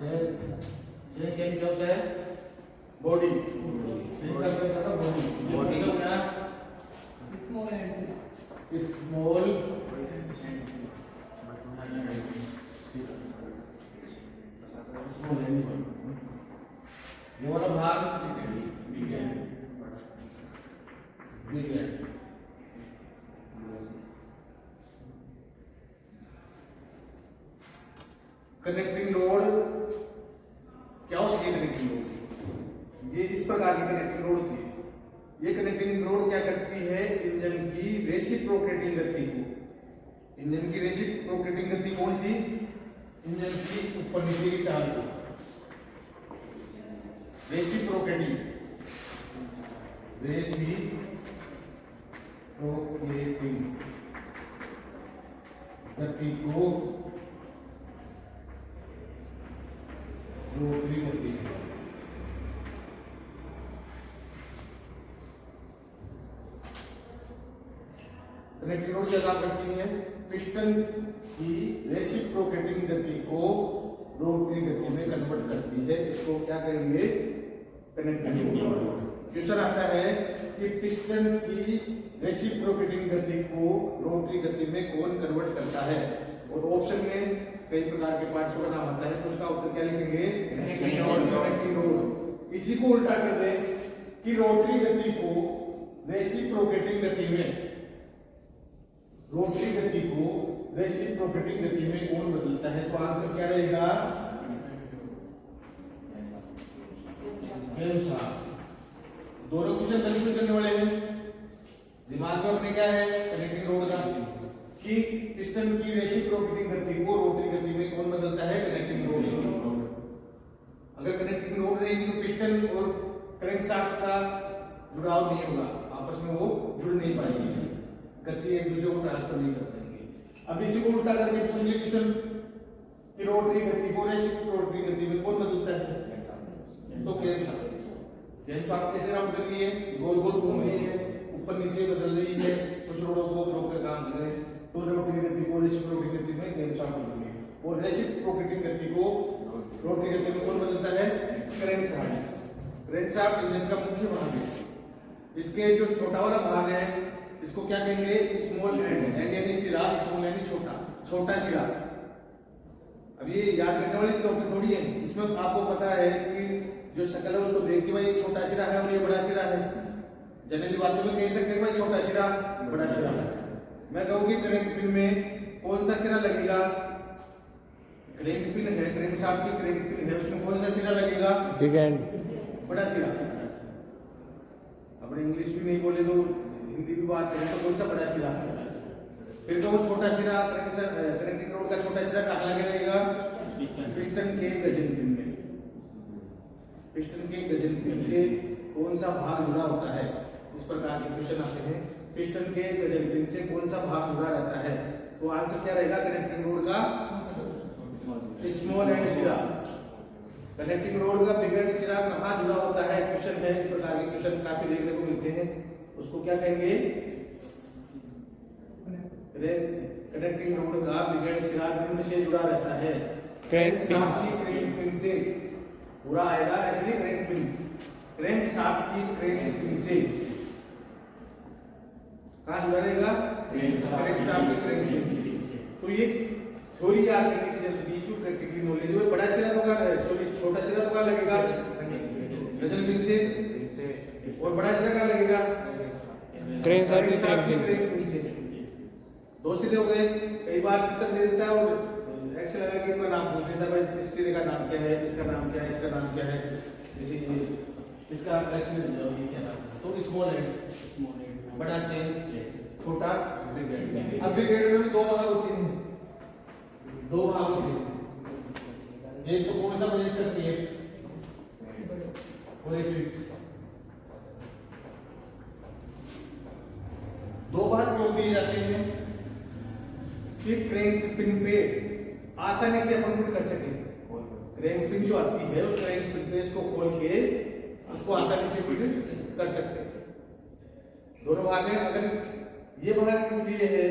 से क्या होता है? बॉडी। से का क्या था? बॉडी। बॉडी क्या? स्मॉल एंड स्मॉल ये वाला भाग बिग एंड। कनेक्टिंग रोड क्या होती है? कनेक्टिंग रोड ये इस प्रकार की कनेक्टिंग रोड होती है। ये कनेक्टिंग रोड क्या करती है? इंजन की रेसिप्रोकेटिंग गति को, इंजन की रेसिप्रोकेटिंग गति कौन सी? इंजन की ऊपर नीचे की चाल को रेसिप्रोकेटिंग गति को रोटरी गति है। कनेक्टिंग रोड क्या काम करती है? पिस्टन की रेसिप्रोकेटिंग गति को रोटरी गति में कन्वर्ट करती है। इसको क्या कहेंगे? Connecting road. क्वेश्चन आता है कि पिस्टन की रेसिप्रोकेटिंग गति को रोटरी गति में कौन कन्वर्ट करता है? और ऑप्शन में कई प्रकार के पार्ट्स का नाम आता है, तो उसका उत्तर क्या लिखेंगे? Connecting road. इसी को उल्टा कर दे कि रोटरी गति को रेसिप्रोकेटिंग गति में, रोटरी गति को रेसिप्रोकेटिंग गति में कौन बदलता है? तो आंसर क्या रहेगा? दोनों क्वेश्चन कंफ्यूज करने वाले हैं। दिमाग में अपने क्या है? कनेक्टिंग रोड का कि पिस्टन की रेसिप्रोकेटिंग गति को रोटरी गति में कौन बदलता है? Connecting road. अगर कनेक्टिंग रोड रहेगी तो पिस्टन और क्रैंकशाफ्ट का जुड़ाव नहीं होगा, आपस में वो जुड़ नहीं पाएंगे, गति एक दूसरे को ट्रांसफर नहीं कर पाएंगे। अब इसी को उल्टा करके पूछ ले क्वेश्चन कि रोटरी गति को रेसिप्रोकेटिंग गति में कौन बदलता है? तो क्रैंकशाफ्ट कैसे राउंड कर रही है? गोल गोल घूम रही है, ऊपर नीचे बदल रही है, कुछ रोडों को रोककर काम कर रहे हैं, तो रोटरी गति को रेसिप्रोकेटिंग गति में क्रैंकशाफ्ट बदलेगी, और रेसिप्रोकेटिंग गति को रोटरी गति में कौन बदलता है? क्रैंकशाफ्ट। क्रैंकशाफ्ट इंजन का मुख्य भाग है। इसके जो छोटा वाला भाग है इसको क्या कहेंगे? Small and. एंड यानी सिरा, स्मॉल यानी छोटा, छोटा सिरा। अब ये याद करने वाली टॉपिक थोड़ी है, इसमें आपको पता है इसकी जो शक्ल है उसको देख के भाई ये छोटा सिरा है और ये बड़ा सिरा है। जनरली बातों में कह सकते हैं भाई छोटा सिरा बड़ा सिरा। मैं कहूंगी क्रैंक पिन में कौन सा सिरा लगेगा? क्रैंक पिन है, क्रैंकशाफ्ट की क्रैंक पिन है, उसमें कौन सा सिरा लगेगा? बिग एंड, बड़ा सिरा। अपने इंग्लिश भी नहीं बोले तो हिंदी भी बात करें तो कौन सा बड़ा सिरा? फिर तो वो छोटा सिरा कनेक्टिंग रोड का छोटा सिरा कहाँ लगेगा? पिस्टन के गजन पिन में। पिस्टन के गजन पिन से कौन सा भाग जुड़ा होता है? इस प्रकार के क्वेश्चन आते हैं। पिस्टन के गजन पिन से कौन सा भाग जुड़ा रहता है? तो आंसर क्या रहेगा? कनेक्टिंग रोड का स्मॉल एंड सिरा। कनेक्टिंग रोड का बिग एंड सिरा कहाँ जुड़ा होता है? क्वेश्चन है, इस प्रकार के क्वेश्चन काफी देखने को मिलते हैं। उसको क्या कहेंगे? कनेक्टिंग रोड का बिग एंड सिरा पिन से जुड़ा रहता है। क्रैंकशाफ्ट की क्रैंक पिन से पूरा आएगा, इसलिए क्रैंक पिन, क्रैंकशाफ्ट की क्रैंक पिन से कहाँ जुड़ा रहेगा? क्रैंकशाफ्ट की क्रैंक पिन से। तो ये थ्योरी याद करने की जरूरत है, इसमें प्रैक्टिकल नॉलेज है। बड़ा सिरा तो कहाँ, सॉरी छोटा सिरा तो कहाँ लगेगा? गजन पिन से। और बड़ा सिरा कहाँ लगेगा? क्रैंकशाफ्ट की क्रैंक पिन से। दो सिरे हो गए। कई बार चित्र दे देता है और एक्स लगा के इनका नाम पूछ लेता है, भाई इस सिरे का नाम क्या है, इसका नाम क्या है, इसका नाम क्या है, जैसे इसका एक्स में जाओ ये क्या नाम है? तो स्मॉल एंड, बड़ा से छोटा, बिग एंड। अब बिग एंड में दो भाग होते हैं, दो भाग होते हैं। एक तो कौन सा प्रेस करती है? और एक फिक्स। दो भाग क्यों दिए जाते हैं? कि क्रैंक पिन पे आसानी से अपन फिट कर सके। क्रैंक पिन जो आती है उस क्रैंक पिन पे इसको खोल के उसको आसानी से फिट कर सकते हैं। दोनों भाग में अगर ये भाग इसलिए है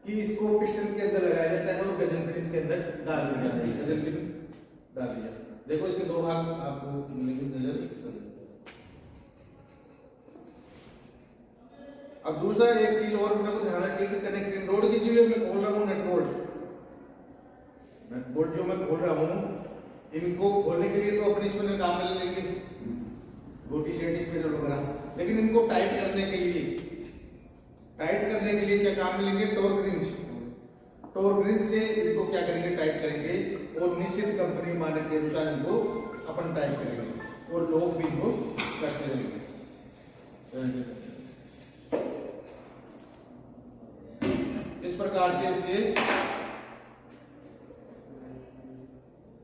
कि इसको पिस्टन के अंदर लगाया जाता है और गजन पिन इसके अंदर डाल दी जाती है। गजन पिन डाल दिया। देखो इसके दो भाग आपको मिलेंगे नजर। अब दूसरा एक चीज और मेरे को ध्यान रखिए कि कनेक्टिंग रोड की जो मैं खोल रहा हूँ नट बोल्ट जो मैं खोल रहा हूँ, इनको खोलने के लिए तो अपने इसमें काम में ले लेंगे गोटी शेटी स्पेलर वगैरह, लेकिन इनको टाइट करने के लिए क्या काम में लेंगे? टॉर्क रिंच से इनको क्या करेंगे? टाइट करेंगे और निश्चित कंपनी मानक के अनुसार इनको अपन टाइट करेंगे और लोग भी इनको करते रहेंगे। इस प्रकार से इसके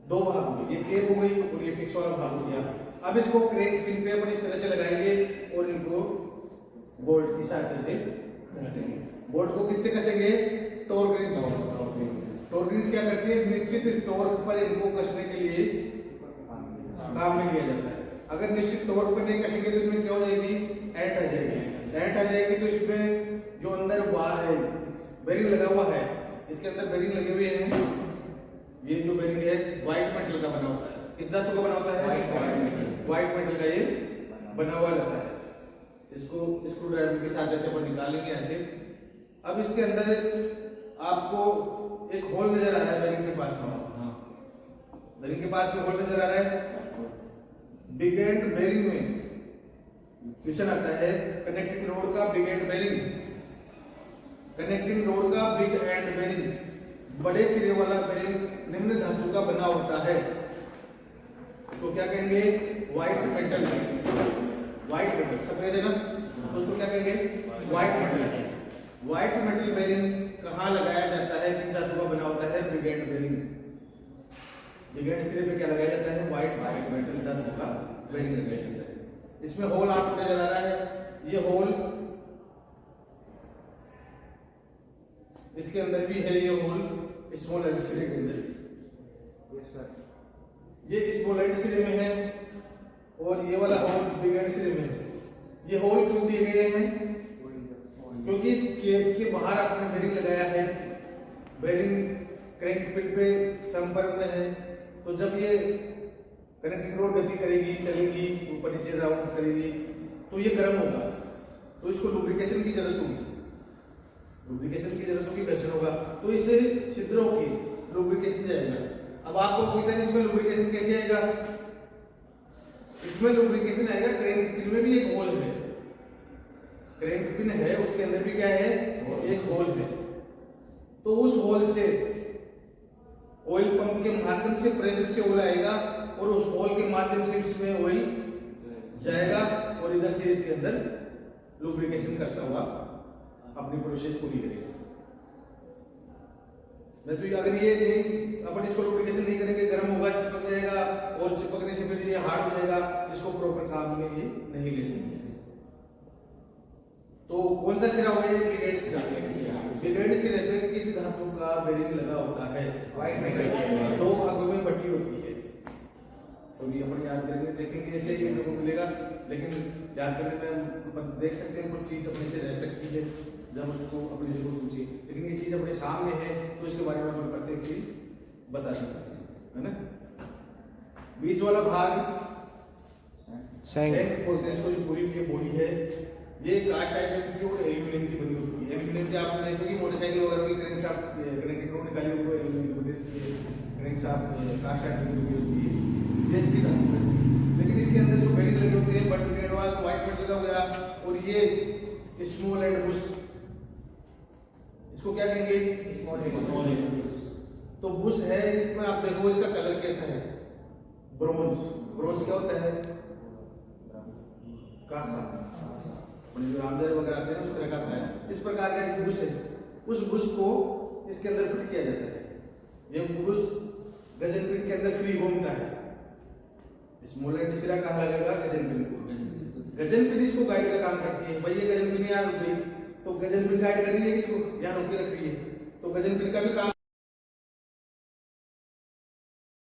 दो भाग हो गए, ये केप हो गई और ये फिक्स वाला भाग हो गया। अब इसको क्रैंक पिन पे अपन इस तरह से लगाएंगे और इनको बोल्ट की सहायता से कसेंगे। बोल्ट को किससे कसेंगे? टॉर्क रिंच से। टॉर्क रिंच क्या करती है? निश्चित टॉर्क पर इनको कसने के लिए काम में लिया जाता है। अगर निश्चित टॉर्क पर नहीं कसेंगे तो इनमें क्या हो जाएगी? ऐंठ आ जाएगी। ऐंठ आ जाएगी तो इसमें जो अंदर बार है बेरिंग लगा हुआ है, इसके अंदर बेरिंग लगे हुए हैं। ये जो बेरिंग है व्हाइट मेटल का बना होता है। किस धातु का बना होता है? व्हाइट मेटल का ये बना हुआ रहता है। इसको स्क्रू ड्राइवर की सहायता से अपन निकालेंगे ऐसे। अब इसके अंदर आपको एक होल नजर आ रहा है बेरिंग के पास में। बेरिंग के पास में होल नजर आ रहा है। बिग एंड बेरिंग में क्वेश्चन आता है कनेक्टिंग रोड का big end bearing. Connecting rod का बिग एंड बेरिंग, बड़े सिरे वाला बेरिंग निम्न धातु का बना होता है। उसको क्या कहेंगे? White metal. व्हाइट मेटल सफेद है ना, तो उसको क्या कहेंगे? White metal. White metal bearing कहाँ लगाया जाता है? किस धातु का बना होता है? Big end bearing. Big end सिरे पे क्या लगाया जाता है? व्हाइट मेटल धातु का बेरिंग लगाया जाता है। इसमें होल आपको नजर आ रहा है, ये होल इसके अंदर भी है, ये होल स्मॉल एंड सिरे के अंदर, ये स्मॉल एंड सिरे में है और ये वाला होल बिग एंड सिरे में है। ये होल क्यों दिए गए हैं? क्योंकि इस केप के बाहर आपने बेरिंग लगाया है, बेरिंग क्रैंक पिन पे संपर्क में है, तो जब ये कनेक्टिंग रोड गति करेगी, चलेगी, ऊपर नीचे राउंड करेगी, तो ये गर्म होगा, तो इसको लुब्रिकेशन की जरूरत होगी। लुब्रिकेशन की जरूरत होगी, घर्षण होगा, तो इस छिद्रों की लुब्रिकेशन जाएगा। अब आपको क्वेश्चन इसमें लुब्रिकेशन कैसे आएगा? इसमें लुब्रिकेशन आएगा, क्रैंक पिन में भी एक होल है, क्रैंक पिन है, उसके अंदर भी क्या है? एक होल है। तो उस होल से ऑयल पंप के माध्यम से प्रेशर से ऑयल आएगा और उस होल के माध्यम से इसमें ऑयल जाएगा और इधर से इसके अंदर लुब्रिकेशन करता हुआ अपनी प्रोसेस पूरी करेगा। नहीं तो अगर ये नहीं, अपन इसको लुब्रिकेशन नहीं करेंगे, गर्म होगा, चिपक जाएगा और चिपकने से फिर ये हार्ड हो जाएगा, इसको प्रॉपर काम में ये नहीं ले सकते। तो कौन सा सिरा हुआ? ये बिग एंड सिरा। बिग एंड सिरे पे किस धातु का बेरिंग लगा होता है? White metal. दो भागों में बटी होती है, तो ये अपन याद करेंगे, देखेंगे ऐसे ही हमको मिलेगा, लेकिन याद करने में अपन देख सकते हैं कुछ चीज अपने से रह सकती है जब उसको अपने से पूछिए, लेकिन ये चीज अपने सामने है तो इसके बारे में अपन प्रत्येक चीज बता सकते हैं, है ना। बीच वाला भाग सैंक बोलते हैं इसको, जो पूरी ये बॉडी है ये कास्ट आयरन की और एल्यूमिनियम की बनी होती है। एल्यूमिनियम से आपने देखो कि मोटरसाइकिल वगैरह की क्रैंकशाफ्ट कनेक्टिंग रोड निकाली हुई है, एल्यूमिनियम की बनी होती है, क्रैंकशाफ्ट कास्ट आयरन की बनी होती है, ये इसकी धातु है। लेकिन इसके अंदर जो बेरिंग लगे होते हैं बट ग्रेड वाला तो व्हाइट मेटल का हो गया, और ये स्मॉल एंड बुश, इसको क्या कहेंगे? Small and Bush. तो बुश है, इसमें आप देखो इसका कलर कैसा है? ब्रोंज। ब्रोंज क्या होता है? कांसा, जो आंदर वगैरह आते हैं उस तरह का होता है। इस प्रकार का एक बुश है, उस बुश को इसके अंदर फिट किया जाता है। ये बुश गजन पिन के अंदर फ्री घूमता है। स्मॉल एंड सिरा कहाँ लगेगा? गजन पिन को। गजन पिन इसको गाइड का काम करती है। भाई ये गजन पिन यहाँ रुक गई, तो गजन पिन गाइड कर रही है किसको? यहाँ रोक के रख रही है, तो गजन पिन का भी काम